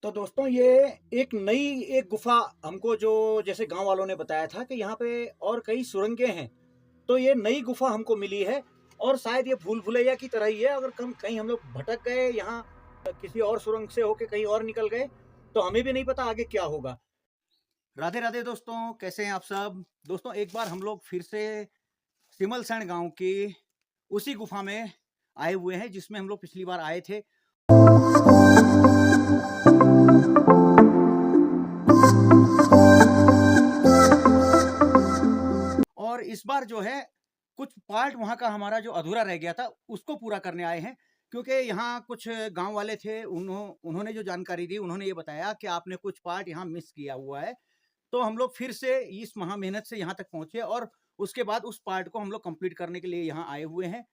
तो दोस्तों ये एक नई गुफा हमको जो जैसे गांव वालों ने बताया था कि यहाँ पे और कई सुरंगें हैं। तो ये नई गुफा हमको मिली है और शायद ये भूल भुलैया की तरह ही है। अगर कहीं हम लोग भटक गए यहाँ किसी और सुरंग से होके कहीं और निकल गए तो हमें भी नहीं पता आगे क्या होगा। राधे राधे दोस्तों, कैसे हैं आप सब। दोस्तों एक बार हम लोग फिर से सिमलसैंड गांव की उसी गुफा में आए हुए हैं जिसमें हम लोग पिछली बार आए थे। और इस बार जो है कुछ पार्ट वहाँ का हमारा जो अधूरा रह गया था उसको पूरा करने आए हैं, क्योंकि यहाँ कुछ गांव वाले थे, उन्होंने जो जानकारी दी उन्होंने ये बताया कि आपने कुछ पार्ट यहाँ मिस किया हुआ है। तो हम लोग फिर से इस महा मेहनत से यहाँ तक पहुंचे और उसके बाद उस पार्ट को हम लोग कंप्लीट करने के लिए यहाँ आए हुए हैं।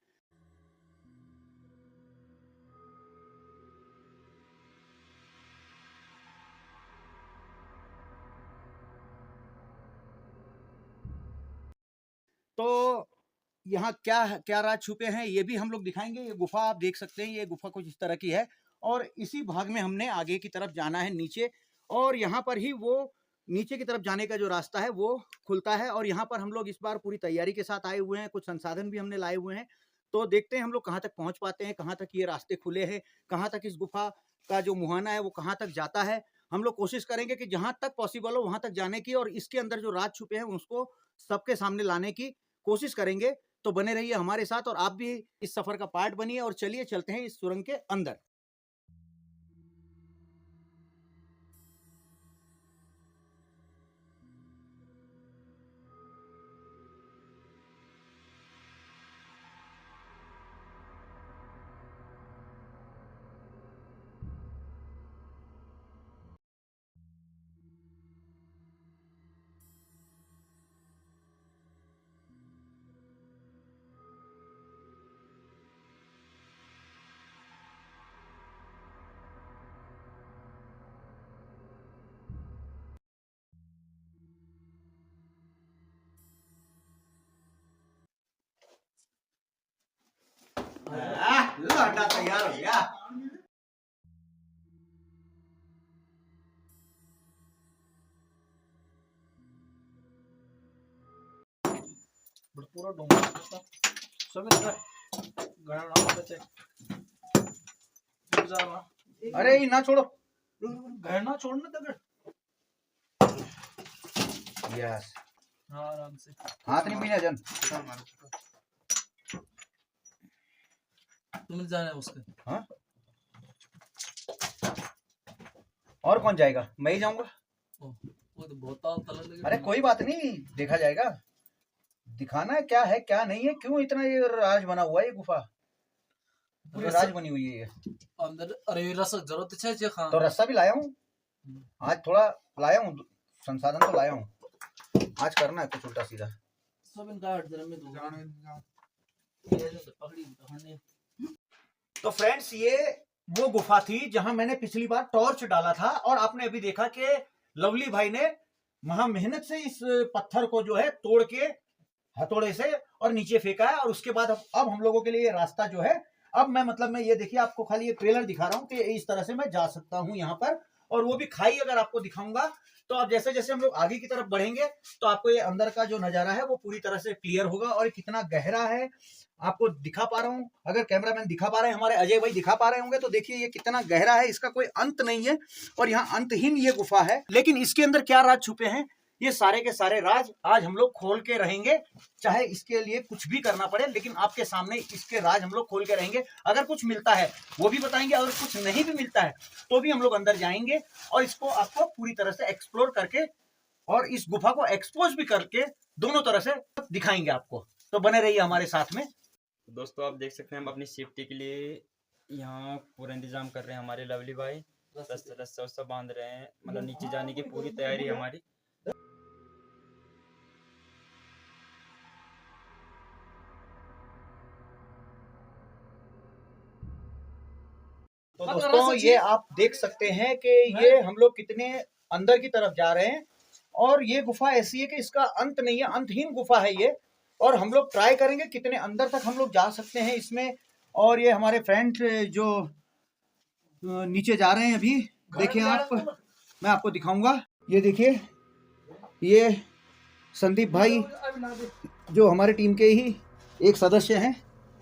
तो यहाँ क्या क्या राज छुपे हैं ये भी हम लोग दिखाएंगे। ये गुफा आप देख सकते हैं, ये गुफा कुछ इस तरह की है और इसी भाग में हमने आगे की तरफ जाना है नीचे, और यहाँ पर ही वो नीचे की तरफ जाने का जो रास्ता है वो खुलता है। और यहाँ पर हम लोग इस बार पूरी तैयारी के साथ आए हुए हैं, कुछ संसाधन भी हमने लाए हुए हैं। तो देखते हैं हम लोग कहाँ तक पहुँच पाते हैं, कहाँ तक ये रास्ते खुले हैं, कहाँ तक इस गुफा का जो मुहाना है वो कहाँ तक जाता है। हम लोग कोशिश करेंगे कि जहाँ तक पॉसिबल हो वहाँ तक जाने की और इसके अंदर जो राज छुपे हैं उसको सबके सामने लाने की कोशिश करेंगे। तो बने रहिए हमारे साथ और आप भी इस सफर का पार्ट बनिए और चलिए चलते हैं इस सुरंग के अंदर। लौंडा तैयार हो गया। पूरा डोंगर सब अरे ये ना छोड़ो, गहना छोड़ना तक यस आराम से हाथ नहीं पीना जन। तुम जाना है उसके। हाँ और कौन जाएगा, मैं ही जाऊंगा। वो तो बहुत तलन अरे कोई बात नहीं, देखा जाएगा। दिखाना है क्या है क्या नहीं है, क्यों इतना ये राज बना हुआ है, ये गुफा पूरी राज बनी हुई है ये। अंदर अरे रसक जरूरत है जे खान तो रस्सा भी लाया हूँ आज, थोड़ा लाया हूँ, संसाधन तो लाया हूँ। आज करना है कुछ उल्टा सीधा। सब इनका हट जरा में पकड़ी। तो फ्रेंड्स ये वो गुफा थी जहां मैंने पिछली बार टॉर्च डाला था और आपने अभी देखा कि लवली भाई ने महा मेहनत से इस पत्थर को जो है तोड़ के हथौड़े से और नीचे फेंका है। और उसके बाद अब हम लोगों के लिए ये रास्ता जो है, अब मैं ये देखिए आपको खाली ये ट्रेलर दिखा रहा हूँ कि इस तरह से मैं जा सकता हूँ यहाँ पर, और वो भी खाई अगर आपको दिखाऊंगा। तो अब जैसे जैसे हम लोग आगे की तरफ बढ़ेंगे तो आपको ये अंदर का जो नजारा है वो पूरी तरह से क्लियर होगा और कितना गहरा है आपको दिखा पा रहा हूँ। अगर कैमरामैन दिखा पा रहे हैं, हमारे अजय भाई दिखा पा रहे होंगे, तो देखिए ये कितना गहरा है, इसका कोई अंत नहीं है और यहाँ अंतहीन ये गुफा है। लेकिन इसके अंदर क्या राज छुपे हैं, ये सारे के सारे राज आज हम लोग खोल के रहेंगे, चाहे इसके लिए कुछ भी करना पड़े, लेकिन आपके सामने इसके राज हम लोग खोल के रहेंगे। अगर कुछ मिलता है वो भी बताएंगे, अगर कुछ नहीं भी मिलता है तो भी हम लोग अंदर जाएंगे और इसको आपको पूरी तरह से एक्सप्लोर करके और इस गुफा को एक्सपोज भी करके दोनों तरह से दिखाएंगे आपको। तो बने रहिए हमारे साथ में। दोस्तों आप देख सकते हैं हम अपनी सेफ्टी के लिए यहाँ पूरा इंतजाम कर रहे हैं। हमारे लवली भाई रस्सा बांध रहे हैं, मतलब नीचे जाने की पूरी तैयारी है हमारी। तो दोस्तों ये आप देख सकते हैं कि ये हम लोग कितने अंदर की तरफ जा रहे हैं और ये गुफा ऐसी है कि इसका अंत नहीं है, अंतहीन गुफा है ये। और हम लोग ट्राई करेंगे कितने अंदर तक हम लोग जा सकते हैं इसमें। और ये हमारे फ्रेंड जो नीचे जा रहे हैं अभी, देखिए आप, मैं आपको दिखाऊंगा। ये देखिए, ये संदीप भाई जो हमारे टीम के ही एक सदस्य हैं,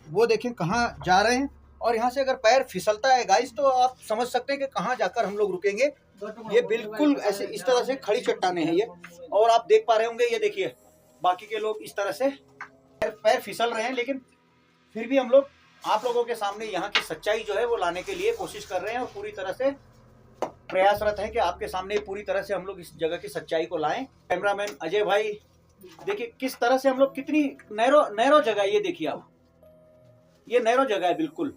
वो देखें कहाँ जा रहे हैं। और यहाँ से अगर पैर फिसलता है गाइस, तो आप समझ सकते हैं कि कहाँ जाकर हम लोग रुकेंगे। ये बिल्कुल ऐसे इस तरह से खड़ी चट्टानें हैं ये, और आप देख पा रहे होंगे, ये देखिए बाकी के लोग इस तरह से पैर फिसल रहे हैं, लेकिन फिर भी हम लोग आप लोगों के सामने यहाँ की सच्चाई जो है वो लाने के लिए कोशिश कर रहे हैं, और पूरी तरह से प्रयासरत है कि आपके सामने पूरी तरह से हम लोग इस जगह की सच्चाई को लाएं। कैमरामैन अजय भाई देखिए किस तरह से हम लोग, कितनी नैरो जगह है ये देखिए आप, ये नैरो जगह है बिल्कुल।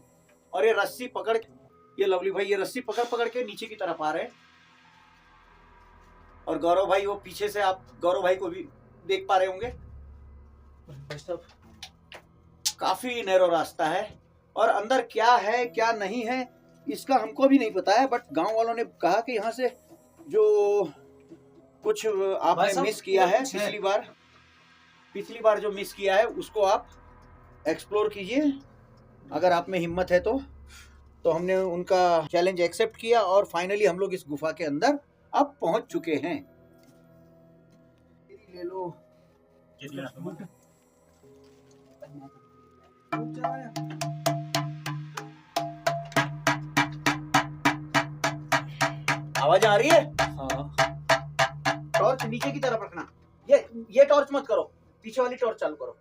और ये रस्सी पकड़, ये लवली भाई ये रस्सी पकड़ के नीचे की तरफ आ रहे हैं, और गौरव भाई वो पीछे से, आप गौरव भाई को भी देख पा रहे होंगे। काफी नैरो रास्ता है, और अंदर क्या है क्या नहीं है इसका हमको भी नहीं पता है, बट गांव वालों ने कहा कि यहाँ से जो कुछ आपने मिस किया है पिछली बार जो मिस किया है उसको आप एक्सप्लोर कीजिए, अगर आप में हिम्मत है तो हमने उनका चैलेंज एक्सेप्ट किया, और फाइनली हम लोग इस गुफा के अंदर अब पहुंच चुके हैं। ले लो। आवाज आ रही है? हाँ। टॉर्च नीचे की तरफ रखना, ये टॉर्च मत करो, पीछे वाली टॉर्च चालू करो।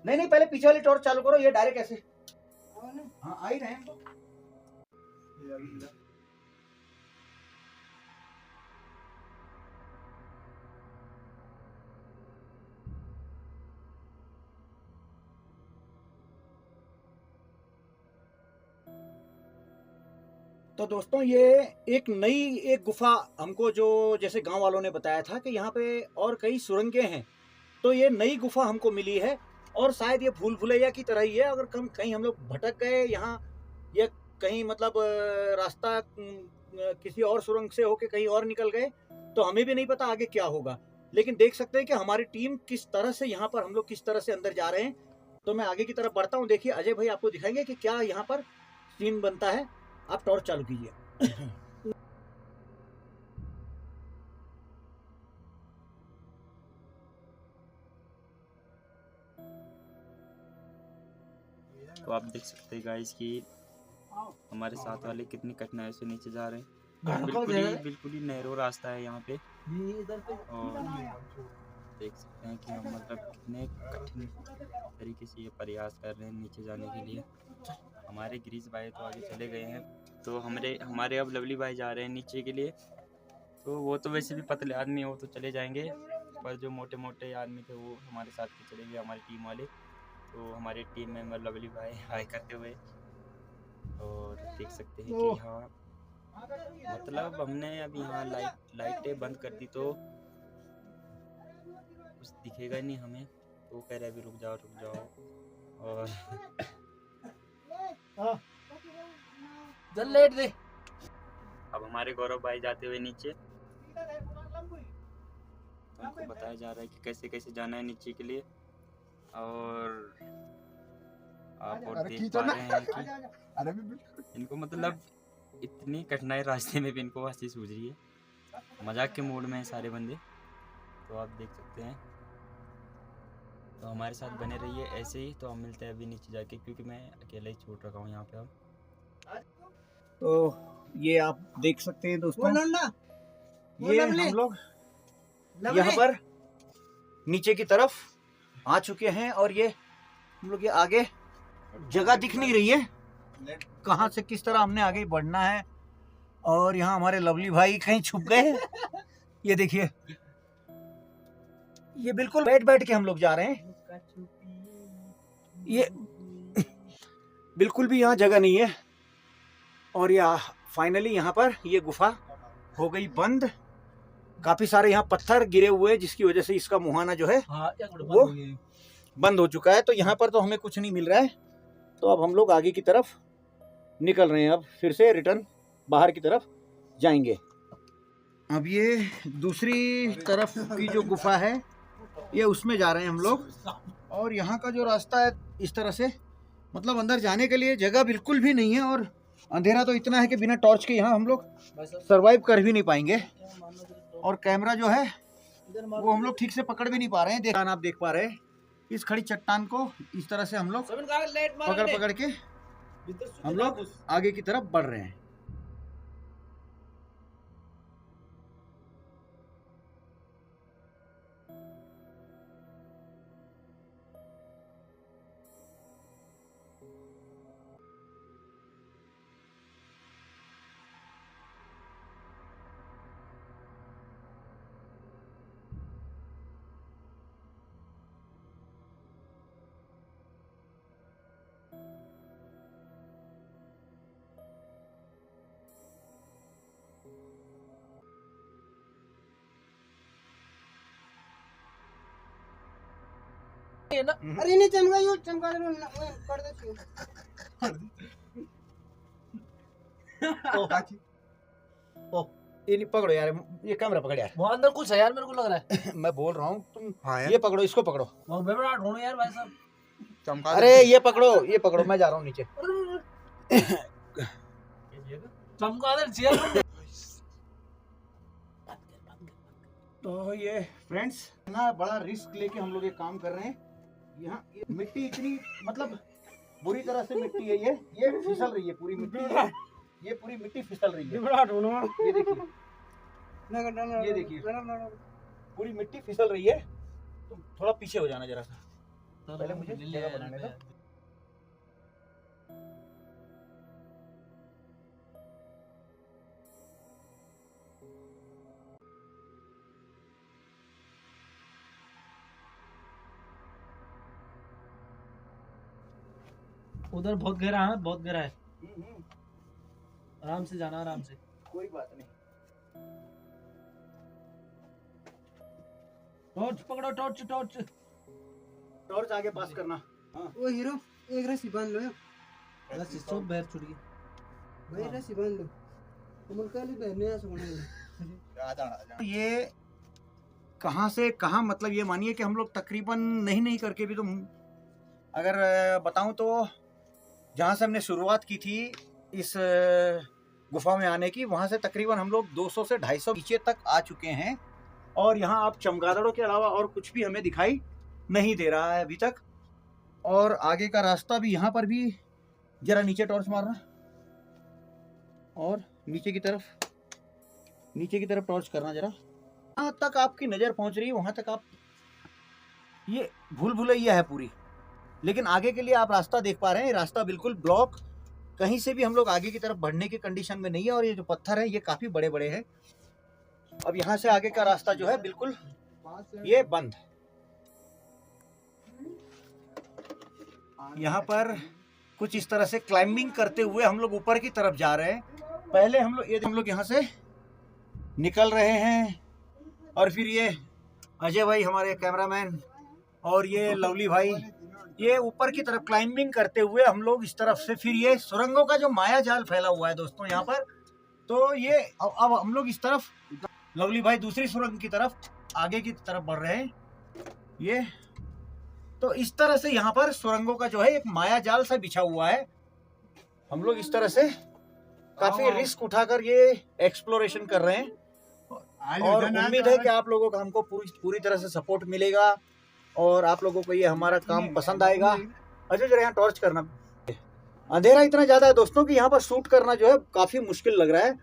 नहीं पहले पीछे वाली टॉर्च चालू करो, ये डायरेक्ट ऐसे। हाँ आ ही रहे हैं। तो दोस्तों ये एक गुफा हमको, जो जैसे गांव वालों ने बताया था कि यहाँ पे और कई सुरंगें हैं, तो ये नई गुफा हमको मिली है, और शायद ये भूल भुलैया की तरह ही है। अगर कहीं हम लोग भटक गए यहाँ, या कहीं मतलब रास्ता किसी और सुरंग से होके कहीं और निकल गए, तो हमें भी नहीं पता आगे क्या होगा। लेकिन देख सकते हैं कि हमारी टीम किस तरह से यहाँ पर, हम लोग किस तरह से अंदर जा रहे हैं। तो मैं आगे की तरफ बढ़ता हूँ। देखिए अजय भाई आपको दिखाएंगे कि क्या यहाँ पर सीन बनता है। आप टॉर्च चालू कीजिए। तो आप देख सकते हैं गाइस कि हमारे साथ वाले कितनी कठिनाइयों से नीचे जा रहे हैं। बिल्कुल ही नैरो रास्ता है यहाँ पे, और देख सकते हैं कि हम मतलब कितने कठिन तरीके से ये प्रयास कर रहे हैं नीचे जाने के लिए। हमारे गिरीश भाई तो आगे चले गए हैं, तो हमारे अब लवली भाई जा रहे हैं नीचे के लिए। तो वो तो वैसे भी पतले आदमी, वो तो चले जाएंगे, पर जो मोटे मोटे आदमी थे वो हमारे साथ के चले गए, हमारी टीम वाले। तो हमारी टीम मेंबर लवली भाई हाई करते हुए, और देख सकते हैं कि यहाँ मतलब हमने अब यहाँ लाइटें बंद कर दी तो कुछ दिखेगा नहीं हमें। तो वो कह रहे अभी रुक जाओ। और जल लेट दे। अब हमारे गौरव भाई जाते हुए नीचे, उनको बताया जा रहा है कि कैसे कैसे जाना है नीचे के लिए। और आप और देख पा रहे हैं कि इनको मतलब इतनी कठिनाई रास्ते में भी इनको हंसी सूझ रही है, मजाक के मूड में है सारे बंदे। तो आप देख सकते हैं, तो हमारे साथ बने रहिए ऐसे ही। तो हम मिलते हैं अभी नीचे जाके, क्योंकि मैं अकेला ही छोड़ रखा हूँ यहाँ पे अब। तो ये आप देख सकते हैं दोस्तों, ये हम लोग यहाँ पर नीचे की तरफ आ चुके हैं, और ये हम लोग ये आगे जगह दिख नहीं रही है कहाँ से किस तरह हमने आगे बढ़ना है। और यहाँ हमारे लवली भाई कहीं छुप गए। ये देखिए, ये बिल्कुल बैठ के हम लोग जा रहे हैं, ये बिल्कुल भी यहाँ जगह नहीं है। और ये फाइनली यहाँ पर ये गुफा हो गई बंद। काफी सारे यहाँ पत्थर गिरे हुए, जिसकी वजह से इसका मुहाना जो है वो बंद हो चुका है। तो यहाँ पर तो हमें कुछ नहीं मिल रहा है। तो अब हम लोग आगे की तरफ निकल रहे हैं, अब फिर से रिटर्न बाहर की तरफ जाएंगे। अब ये दूसरी तरफ की जो गुफा है, ये उसमें जा रहे हैं हम लोग। और यहाँ का जो रास्ता है इस तरह से, मतलब अंदर जाने के लिए जगह बिल्कुल भी नहीं है, और अंधेरा तो इतना है कि बिना टॉर्च के यहाँ हम लोग सरवाइव कर भी नहीं पाएंगे, और कैमरा जो है वो हम लोग ठीक से पकड़ भी नहीं पा रहे हैं। आप देख पा रहे हैं इस खड़ी चट्टान को इस तरह से हम लोग पकड़ पकड़ के हम लोग आगे की तरफ बढ़ रहे हैं। अरे नहीं चमका, यू चमका कर दे। ओ ये नहीं पकड़ो यार, ये कैमरा पकड़ यार। वो अंदर कुछ है यार, मेरे को लग रहा है। मैं बोल रहा हूँ तुम हाँ ये पकड़ो, इसको पकड़ो। वो बेबड़ा ढूंढो यार भाई साहब। चमका अरे ये पकड़ो, मैं जा रहा हूँ नीचे। चमका दे चेयर। तो ये फ्रेंड्स ना बड़ा रिस्क लेके हम लोग ये काम कर रहे हैं। यहाँ ये मिट्टी इतनी मतलब बुरी तरह से मिट्टी है, ये फिसल रही है पूरी मिट्टी, ये पूरी मिट्टी फिसल रही है। ये देखिए, ये देखिए पूरी मिट्टी फिसल रही है। तुम थोड़ा पीछे हो जाना जरा सा, पहले मुझे जगह बनाने दो। उधर बहुत गहरा है, बहुत गहरा है। आराम से जाना, आराम से। कोई बात नहीं। टॉर्च पकड़ो, टॉर्च टॉर्च टॉर्च आगे पास करना। हाँ वो हीरो एक रस्सी बांध लो बस इसको बैर छुट गई भाई, रस्सी बांध लो। तुम कल पहनने आ सकते। ये कहाँ से कहाँ, मतलब ये मानिए कि हम लोग तकरीबन नहीं करके भी, तो अगर बताऊं तो जहाँ से हमने शुरुआत की थी इस गुफा में आने की, वहाँ से तकरीबन हम लोग 200 से 250 नीचे तक आ चुके हैं। और यहाँ आप चमगादड़ों के अलावा और कुछ भी हमें दिखाई नहीं दे रहा है अभी तक। और आगे का रास्ता भी, यहाँ पर भी जरा नीचे टॉर्च मारना, और नीचे की तरफ टॉर्च करना जरा। जहाँ तक आपकी नज़र पहुँच रही है वहाँ तक आप, ये भूल भुलैया है पूरी, लेकिन आगे के लिए आप रास्ता देख पा रहे हैं। रास्ता बिल्कुल ब्लॉक, कहीं से भी हम लोग आगे की तरफ बढ़ने की कंडीशन में नहीं है। और ये जो पत्थर है ये काफ़ी बड़े बड़े हैं। अब यहाँ से आगे का रास्ता जो है बिल्कुल ये बंद। यहाँ पर कुछ इस तरह से क्लाइंबिंग करते हुए हम लोग ऊपर की तरफ जा रहे हैं। पहले हम लोग यहाँ से निकल रहे हैं, और फिर ये अजय भाई हमारे कैमरामैन और ये लवली भाई, ये ऊपर की तरफ क्लाइंबिंग करते हुए हम लोग इस तरफ से, फिर ये सुरंगों का जो माया जाल फैला हुआ है दोस्तों यहाँ पर, तो ये अब हम लोग इस तरफ, लवली भाई दूसरी सुरंग की तरफ आगे की तरफ बढ़ रहे हैं। ये तो इस तरह से यहाँ पर सुरंगों का जो है एक माया जाल सा बिछा हुआ है। हम लोग इस तरह से काफी रिस्क उठाकर ये एक्सप्लोरेशन कर रहे हैं, और उम्मीद है कि आप लोगों का हमको पूरी तरह से सपोर्ट मिलेगा, और आप लोगों को ये हमारा काम पसंद आएगा। अच्छा जरा यहाँ टॉर्च करना। अंधेरा इतना ज्यादा है दोस्तों कि यहाँ पर शूट करना जो है काफी मुश्किल लग रहा है,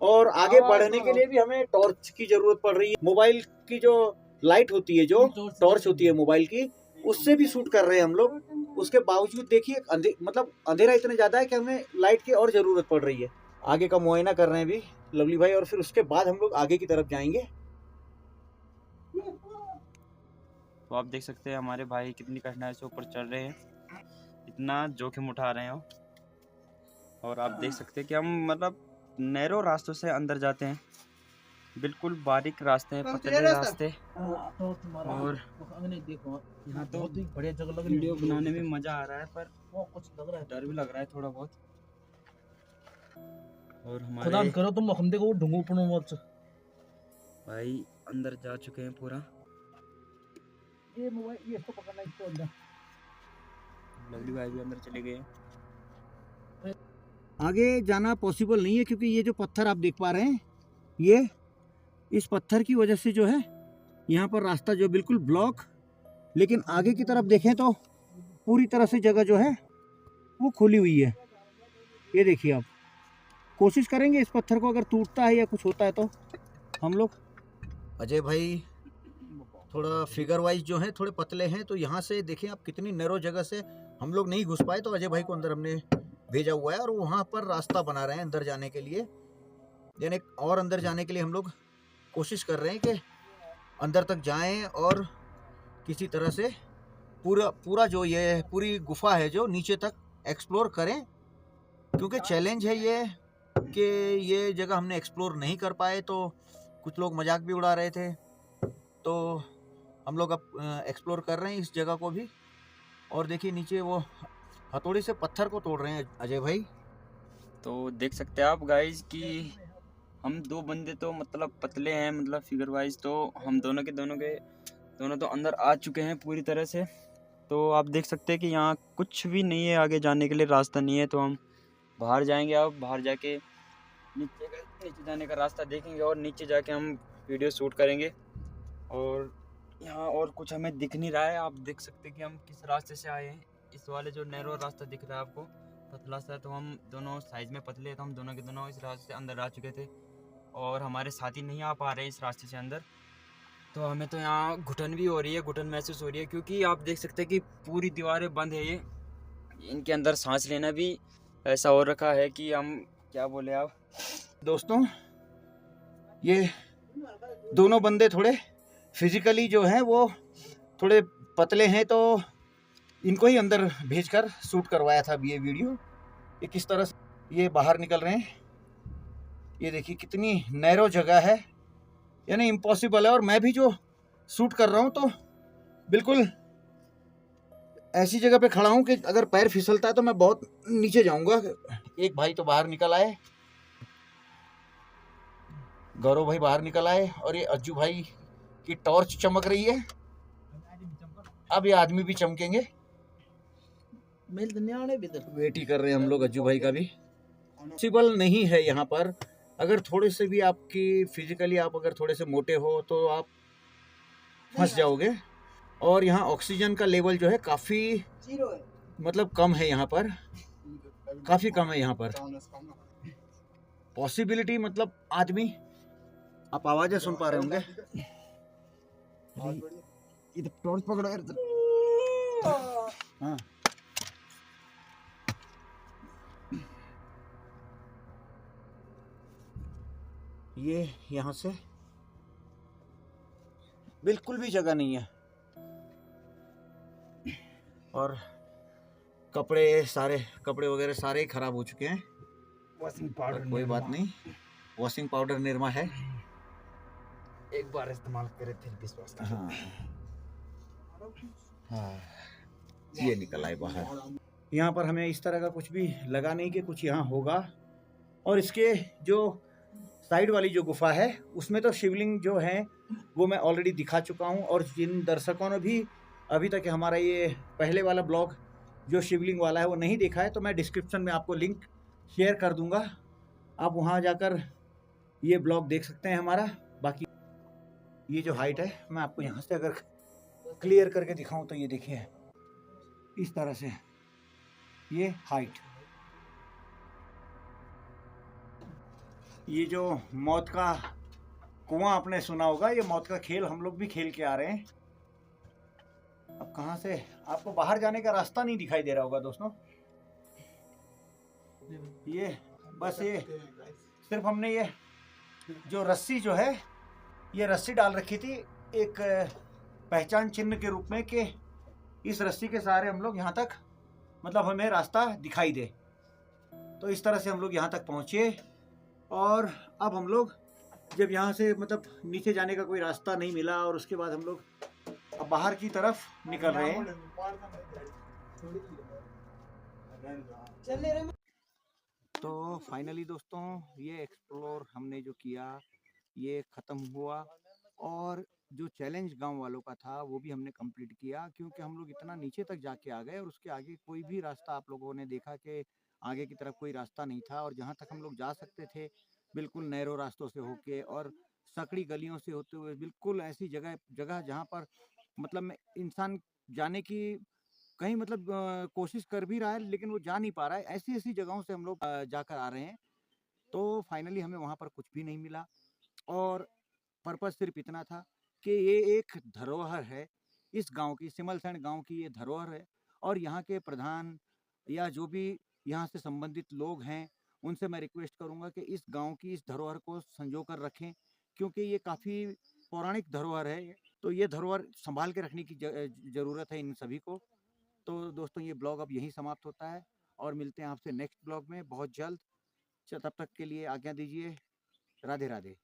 और आगे बढ़ने के लिए भी हमें टॉर्च की जरूरत पड़ रही है। मोबाइल की जो लाइट होती है, जो टॉर्च होती है मोबाइल की, उससे भी शूट कर रहे हैं हम लोग। उसके बावजूद देखिए मतलब अंधेरा इतना ज्यादा है कि हमें लाइट की और जरूरत पड़ रही है। आगे का मुआयना कर रहे हैं अभी लवली भाई, और फिर उसके बाद हम लोग आगे की तरफ जाएंगे। तो आप देख सकते हैं हमारे भाई कितनी कठिनाई से ऊपर चढ़ रहे हैं, इतना जोखिम उठा रहे हैं। और आप देख सकते हैं कि हम मतलब नैरो रास्तों से अंदर जाते हैं, बिल्कुल बारीक रास्ते हैं, पतले रास्ते। और यहाँ तो बहुत ही बढ़िया जगह लग रही है। वीडियो बनाने में मजा आ रहा है, पर वो कुछ लग रहा है, डर भी लग रहा है थोड़ा बहुत। और खुदा हमारे करो तुम हम देखो ढूंढो पड़ो मत। भाई अंदर जा चुके हैं पूरा। ये मोबाइल ये इसको पकड़ना, इसको अंदर। लवली भाई भी अंदर चले गए हैं। आगे जाना पॉसिबल नहीं है, क्योंकि ये जो पत्थर आप देख पा रहे हैं, ये इस पत्थर की वजह से जो है यहाँ पर रास्ता जो बिल्कुल ब्लॉक। लेकिन आगे की तरफ देखें तो पूरी तरह से जगह जो है वो खुली हुई है। ये देखिए, आप कोशिश करेंगे इस पत्थर को, अगर टूटता है या कुछ होता है तो हम लोग। अजय भाई थोड़ा फिगर वाइज जो है थोड़े पतले हैं, तो यहाँ से देखिए आप कितनी नैरो जगह से हम लोग नहीं घुस पाए, तो अजय भाई को अंदर हमने भेजा हुआ है और वहाँ पर रास्ता बना रहे हैं अंदर जाने के लिए। यानी और अंदर जाने के लिए हम लोग कोशिश कर रहे हैं कि अंदर तक जाएं और किसी तरह से पूरा जो ये पूरी गुफा है जो नीचे तक एक्सप्लोर करें। क्योंकि चैलेंज है ये कि ये जगह हमने एक्सप्लोर नहीं कर पाए, तो कुछ लोग मजाक भी उड़ा रहे थे। तो हम लोग अब एक्सप्लोर कर रहे हैं इस जगह को भी। और देखिए नीचे वो हथौड़ी से पत्थर को तोड़ रहे हैं अजय भाई। तो देख सकते हैं आप गाइस कि हम दो बंदे तो मतलब पतले हैं, मतलब फिगर वाइज तो हम दोनों तो अंदर आ चुके हैं पूरी तरह से। तो आप देख सकते हैं कि यहाँ कुछ भी नहीं है, आगे जाने के लिए रास्ता नहीं है। तो हम बाहर जाएंगे, अब बाहर जाके नीचे जाने का रास्ता देखेंगे और नीचे जाके हम वीडियो शूट करेंगे। और यहाँ और कुछ हमें दिख नहीं रहा है। आप देख सकते हैं कि हम किस रास्ते से आए हैं। इस वाले जो नैरो रास्ता दिख रहा है आपको, पतला सा, तो हम दोनों साइज में पतले, तो हम दोनों के दोनों इस रास्ते से अंदर आ चुके थे और हमारे साथी नहीं आ पा रहे इस रास्ते से अंदर। तो हमें तो यहाँ घुटन भी हो रही है, घुटन महसूस हो रही है, क्योंकि आप देख सकते हैं कि पूरी दीवारें बंद है। ये इनके अंदर सांस लेना भी ऐसा हो रखा है कि हम क्या बोले। आप दोस्तों, ये दोनों बंदे थोड़े फिजिकली जो हैं वो थोड़े पतले हैं, तो इनको ही अंदर भेजकर शूट करवाया था ये वीडियो। ये किस तरह से ये बाहर निकल रहे हैं, ये देखिए कितनी नैरो जगह है, यानी इम्पॉसिबल है। और मैं भी जो शूट कर रहा हूँ तो बिल्कुल ऐसी जगह पे खड़ा हूँ कि अगर पैर फिसलता है तो मैं बहुत नीचे जाऊंगा। एक भाई तो बाहर निकल आए, गौरव भाई बाहर निकल आए, और ये अज्जू भाई की टॉर्च चमक रही है। अब ये आदमी भी चमकेंगे। वेट ही कर रहे हैं हम लोग अज्जू भाई का भी। पॉसिबल नहीं है यहाँ पर। अगर थोड़े से भी आपकी फिजिकली आप अगर थोड़े से मोटे हो तो आप फंस जाओगे। और यहाँ ऑक्सीजन का लेवल जो है काफ़ी मतलब कम है, यहाँ पर काफ़ी कम है। यहाँ पर पॉसिबिलिटी मतलब आदमी, आप आवाज़ें सुन पा रहे होंगे। इधर टॉर्च पकड़ो यार। हाँ, ये यहाँ से बिल्कुल भी जगह नहीं है। और कपड़े वगैरह सारे ही खराब हो चुके हैं। वॉशिंग पाउडर कोई बात नहीं, वॉशिंग पाउडर निरमा है, एक बार इस्तेमाल करे फिर विश्वास करें। हाँ हाँ, ये निकल आए बाहर। यहाँ पर हमें इस तरह का कुछ भी लगा नहीं कि कुछ यहाँ होगा। और इसके जो साइड वाली जो गुफा है उसमें तो शिवलिंग जो है वो मैं ऑलरेडी दिखा चुका हूँ। और जिन दर्शकों ने भी अभी तक हमारा ये पहले वाला ब्लॉग जो शिवलिंग वाला है वो नहीं देखा है, तो मैं डिस्क्रिप्शन में आपको लिंक शेयर कर दूंगा, आप वहाँ जाकर ये ब्लॉग देख सकते हैं हमारा। बाकी ये जो हाइट है मैं आपको यहाँ से अगर क्लियर करके दिखाऊं तो ये देखिए इस तरह से ये हाइट। ये जो मौत का कुआं आपने सुना होगा, ये मौत का खेल हम लोग भी खेल के आ रहे हैं। अब कहाँ से आपको बाहर जाने का रास्ता नहीं दिखाई दे रहा होगा दोस्तों। ये बस ये सिर्फ हमने ये जो रस्सी जो है ये रस्सी डाल रखी थी एक पहचान चिन्ह के रूप में कि इस रस्सी के सहारे हम लोग यहाँ तक मतलब हमें रास्ता दिखाई दे। तो इस तरह से हम लोग यहाँ तक पहुँचे। और अब हम लोग जब यहाँ से मतलब नीचे जाने का कोई रास्ता नहीं मिला और उसके बाद हम लोग अब बाहर की तरफ निकल रहे हैं। तो फाइनली दोस्तों ये एक्सप्लोर हमने जो किया ये ख़त्म हुआ। और जो चैलेंज गांव वालों का था वो भी हमने कंप्लीट किया, क्योंकि हम लोग इतना नीचे तक जाके आ गए और उसके आगे कोई भी रास्ता आप लोगों ने देखा कि आगे की तरफ कोई रास्ता नहीं था, और जहाँ तक हम लोग जा सकते थे बिल्कुल नैरो रास्तों से होके और सकड़ी गलियों से होते हुए, बिल्कुल ऐसी जगह जगह जहाँ पर मतलब में इंसान जाने की कहीं मतलब कोशिश कर भी रहा है लेकिन वो जा नहीं पा रहा है। ऐसी ऐसी जगहों से हम लोग जाकर आ रहे हैं। तो फाइनली हमें वहाँ पर कुछ भी नहीं मिला, और पर्पस सिर्फ इतना था कि ये एक धरोहर है इस गांव की, सिमलसैंड गांव की ये धरोहर है। और यहाँ के प्रधान या जो भी यहाँ से संबंधित लोग हैं उनसे मैं रिक्वेस्ट करूँगा कि इस गांव की इस धरोहर को संजो कर रखें, क्योंकि ये काफ़ी पौराणिक धरोहर है। तो ये धरोहर संभाल के रखने की ज़रूरत है इन सभी को। तो दोस्तों ये ब्लॉग अब यहीं समाप्त होता है, और मिलते हैं आपसे नेक्स्ट ब्लॉग में बहुत जल्द। तब तक के लिए आज्ञा दीजिए। राधे राधे।